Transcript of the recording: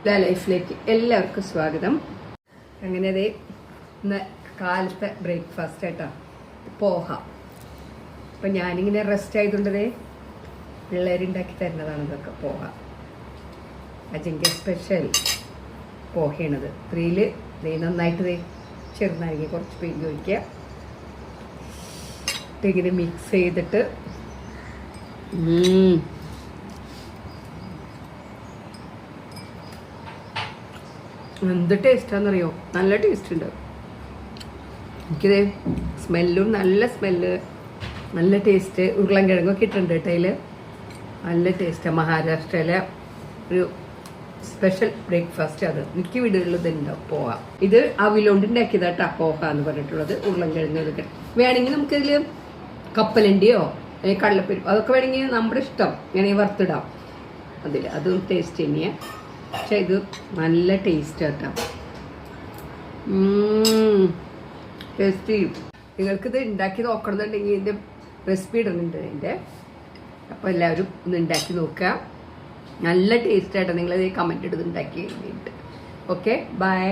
ലൈഫിലേക്ക് എല്ലാവർക്കും സ്വാഗതം. അങ്ങനെ അതേ ഇന്ന് കാലത്തെ ബ്രേക്ക്ഫാസ്റ്റ് ആയിട്ടാ പോഹ. അപ്പം ഞാനിങ്ങനെ റെസ്റ്റ് ആയതുകൊണ്ടതേ പിള്ളേരുണ്ടാക്കി തരുന്നതാണ് ഇതൊക്കെ പോഹ. അജിൻ്റെ സ്പെഷ്യൽ പോഹയാണിത്. ഇതിൽ നന്നായിട്ട് ചെറുനാരങ്ങ കുറച്ച് പിഴിഞ്ഞ് ഒഴിക്കുക. ഇങ്ങനെ മിക്സ് ചെയ്തിട്ട് എന്ത് ടേസ്റ്റാണെന്നറിയോ? നല്ല ടേസ്റ്റ് ഉണ്ട്. എനിക്കിത് സ്മെല്ലും നല്ല സ്മെല്ല്, നല്ല ടേസ്റ്റ്. ഉരുളൻകിഴങ്ങൊക്കെ ഇട്ടുണ്ട് കേട്ടോ അതിൽ. നല്ല ടേസ്റ്റാണ്. മഹാരാഷ്ട്രയിലെ ഒരു സ്പെഷ്യൽ ബ്രേക്ക്ഫാസ്റ്റ് അത്. മിക്ക വീടുകളിൽ ഇതുണ്ടാവും പോഹ. ഇത് അവിലോണ്ട് ഉണ്ടാക്കിയതാട്ടാ പോഹ എന്ന് പറഞ്ഞിട്ടുള്ളത്. ഉരുളൻകിഴങ്ങ് ഇതൊക്കെ വേണമെങ്കിൽ നമുക്കിതിൽ കപ്പലണ്ടിയോ അല്ലെങ്കിൽ കടലപ്പരിപ്പ് അതൊക്കെ വേണമെങ്കിൽ നമ്മുടെ ഇഷ്ടം ഇങ്ങനെ വറുത്തിടാം അതിൽ. അതും ടേസ്റ്റ് തന്നെയാണ്. പക്ഷെ ഇത് നല്ല ടേസ്റ്റ് ആട്ടോ. ടേസ്റ്റി. നിങ്ങൾക്കിത് ഉണ്ടാക്കി നോക്കണമെന്നുണ്ടെങ്കിൽ ഇതിൻ്റെ റെസിപ്പി ഇടുന്നുണ്ട് അതിൻ്റെ. അപ്പോൾ എല്ലാവരും ഒന്ന് ഉണ്ടാക്കി നോക്കുക. നല്ല ടേസ്റ്റ് ആയിട്ടാണ്. നിങ്ങളത് കമൻറ്റ് ഇടുന്നത് ഉണ്ടാക്കി കഴിഞ്ഞിട്ട്. Okay, by.